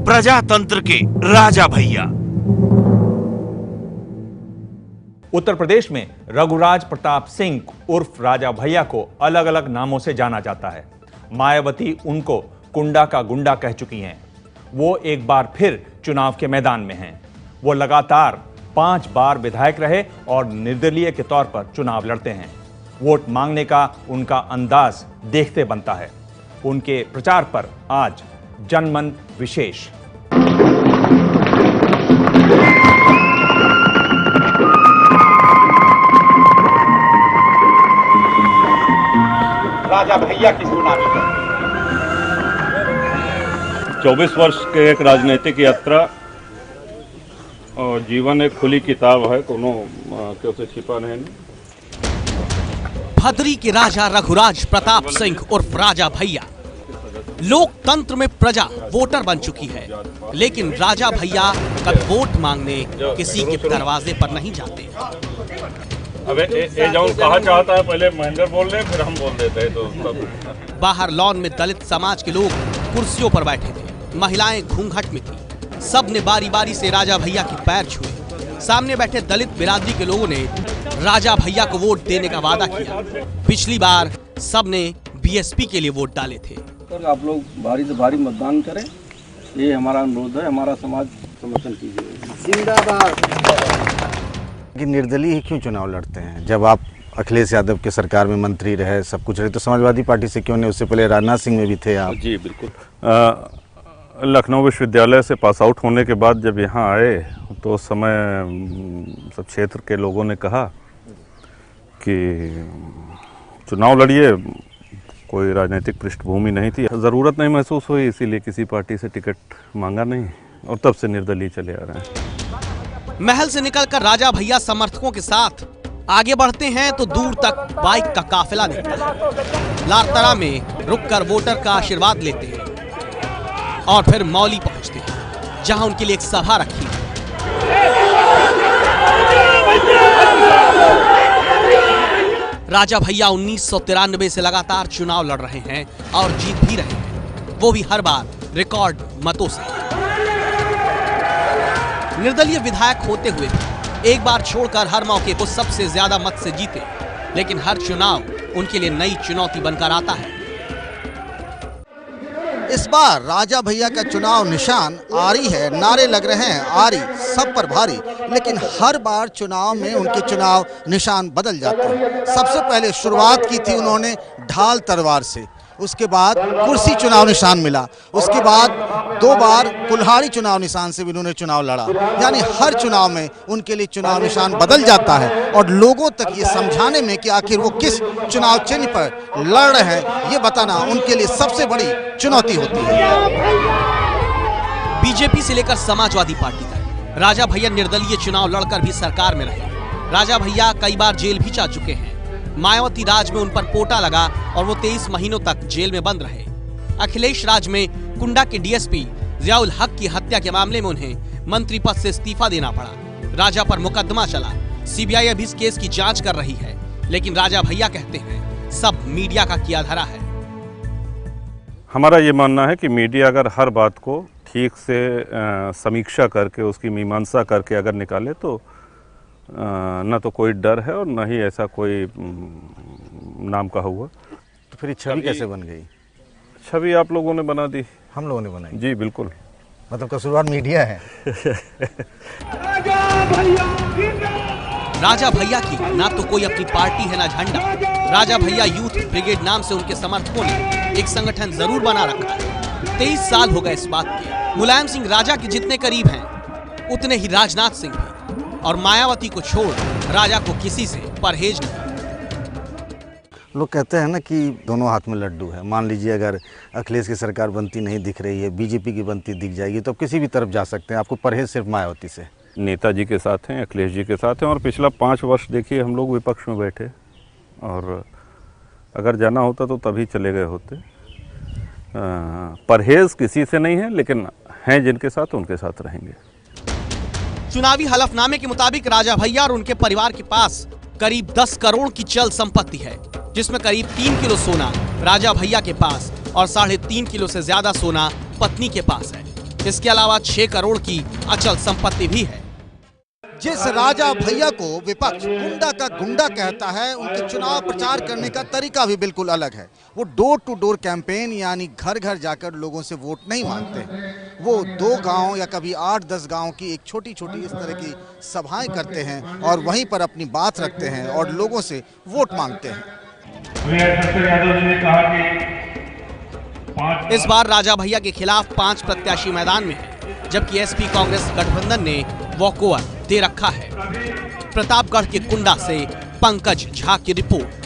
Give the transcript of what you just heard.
प्रजातंत्र के राजा भैया। उत्तर प्रदेश में रघुराज प्रताप सिंह उर्फ राजा भैया को अलग अलग नामों से जाना जाता है। मायावती उनको कुंडा का गुंडा कह चुकी हैं। वो एक बार फिर चुनाव के मैदान में हैं। वो लगातार 5 बार विधायक रहे और निर्दलीय के तौर पर चुनाव लड़ते हैं। वोट मांगने का उनका अंदाज देखते बनता है। उनके प्रचार पर आज जनमन विशेष। राजा भैया की सुनामी पर 24 वर्ष के एक राजनीतिक यात्रा और जीवन एक खुली किताब है, कोनो के उसे छिपा नहीं। भदरी के राजा रघुराज प्रताप सिंह उर्फ राजा भैया। लोकतंत्र में प्रजा वोटर बन चुकी है, लेकिन राजा भैया कभी वोट मांगने किसी के दरवाजे पर नहीं जाते। अबे ए जाऊं कहा चाहता है, पहले महेंद्र बोल रहे फिर हम बोल देते हैं। तो बाहर लॉन में दलित समाज के लोग कुर्सियों पर बैठे थे, महिलाएं घूंघट में थी। सब ने बारी बारी से राजा भैया के पैर छुए। सामने बैठे दलित बिरादरी के लोगों ने राजा भैया को वोट देने का वादा किया। पिछली बार सब ने बीएसपी के लिए वोट डाले थे। तो आप लोग भारी से भारी मतदान करें, ये हमारा अनुरोध है। हमारा समाज समर्थन कीजिए। जिंदाबाद। कि निर्दलीय ही क्यों चुनाव लड़ते हैं? जब आप अखिलेश यादव के सरकार में मंत्री रहे, सब कुछ रहे, तो समाजवादी पार्टी से क्यों नहीं? उससे पहले राजनाथ सिंह में भी थे आप। जी बिल्कुल। लखनऊ विश्वविद्यालय से पास आउट होने के बाद जब यहाँ आए तो उस समय सब क्षेत्र के लोगों ने कहा कि चुनाव लड़िए, कोई राजनीतिक पृष्ठभूमि नहीं थी, ज़रूरत नहीं महसूस हुई, इसीलिए किसी पार्टी से टिकट मांगा नहीं और तब से निर्दलीय चले आ रहे हैं। महल से निकलकर राजा भैया समर्थकों के साथ आगे बढ़ते हैं तो दूर तक बाइक का काफिला निकलता है। लारतरा में रुककर वोटर का आशीर्वाद लेते हैं और फिर मौली पहुंचते हैं, जहां उनके लिए एक सभा रखी है। राजा भैया 1993 से लगातार चुनाव लड़ रहे हैं और जीत भी रहे हैं, वो भी हर बार रिकॉर्ड मतों से। निर्दलीय विधायक होते हुए भी एक बार छोड़कर हर मौके को सबसे ज्यादा मत से जीते, लेकिन हर चुनाव उनके लिए नई चुनौती बनकर आता है। इस बार राजा भैया का चुनाव निशान आरी है। नारे लग रहे हैं आरी सब पर भारी, लेकिन हर बार चुनाव में उनके चुनाव निशान बदल जाते हैं। सबसे पहले शुरुआत की थी उन्होंने ढाल तलवार से, उसके बाद कुर्सी चुनाव निशान मिला, उसके बाद 2 बार कुल्हाड़ी चुनाव निशान से भी उन्होंने चुनाव लड़ा। यानी हर चुनाव में उनके लिए चुनाव निशान बदल जाता है और लोगों तक ये समझाने में कि आखिर वो किस चुनाव चिन्ह पर लड़ रहे हैं, ये बताना उनके लिए सबसे बड़ी चुनौती होती है। बीजेपी से लेकर समाजवादी पार्टी तक राजा भैया निर्दलीय चुनाव लड़कर भी सरकार में रहे। राजा भैया कई बार जेल भी जा चुके हैं। मायावती राज में उन पर पोटा लगा और वो 23 महीनों तक जेल में बंद रहे। अखिलेश राज में कुंडा के डीएसपी जियाउल हक की हत्या के मामले में उन्हें मंत्री पद से इस्तीफा देना पड़ा। राजा पर मुकदमा चला, सीबीआई अभी इस केस की जांच कर रही है, लेकिन राजा भैया कहते हैं सब मीडिया का किया धरा है। हमारा ये मानना है कि मीडिया अगर हर बात को ठीक से समीक्षा करके उसकी मीमांसा करके अगर निकाले तो न तो कोई डर है और न ही ऐसा कोई नाम कहा हुआ। तो फिर छवि कैसे बन गई? छवि आप लोगों ने बना दी। हम लोगों ने बनाई? जी बिल्कुल। मतलब कसूरवार मीडिया है। राजा भैया की ना तो कोई अपनी पार्टी है ना झंडा। राजा भैया यूथ ब्रिगेड नाम से उनके समर्थकों ने एक संगठन जरूर बना रखा है। 23 साल हो गए इस बात के। मुलायम सिंह राजा के जितने करीब हैं, उतने ही राजनाथ सिंह भी, और मायावती को छोड़ राजा को किसी से परहेज नहीं। लोग कहते हैं ना कि दोनों हाथ में लड्डू है। मान लीजिए अगर अखिलेश की सरकार बनती नहीं दिख रही है, बीजेपी की बनती दिख जाएगी, तो आप किसी भी तरफ जा सकते हैं। आपको परहेज सिर्फ मायावती से। नेताजी के साथ हैं, अखिलेश जी के साथ हैं, और पिछला 5 वर्ष देखिए हम लोग विपक्ष में बैठे, और अगर जाना होता तो तभी चले गए होते। परहेज किसी से नहीं है, लेकिन हैं जिनके साथ उनके साथ रहेंगे। चुनावी हलफनामे के मुताबिक राजा भैया और उनके परिवार के पास करीब 10 करोड़ की चल संपत्ति है, जिसमें करीब 3 किलो सोना राजा भैया के पास और 3.5 किलो से ज्यादा सोना पत्नी के पास है। इसके अलावा 6 करोड़ की अचल संपत्ति भी है। जिस राजा भैया को विपक्ष गुंडा का गुंडा कहता है, उनके चुनाव प्रचार करने का तरीका भी बिल्कुल अलग है। वो डोर टू डोर कैंपेन यानी घर घर जाकर लोगों से वोट नहीं मांगते हैं। वो 2 गांव या कभी 8-10 गांव की एक छोटी छोटी इस तरह की सभाएं करते हैं और वहीं पर अपनी बात रखते हैं और लोगों से वोट मांगते हैं। इस बार राजा भैया के खिलाफ 5 प्रत्याशी मैदान में हैं, जबकि एसपी कांग्रेस गठबंधन ने वॉकओवर दे रखा है। प्रतापगढ़ के कुंडा से पंकज झा की रिपोर्ट।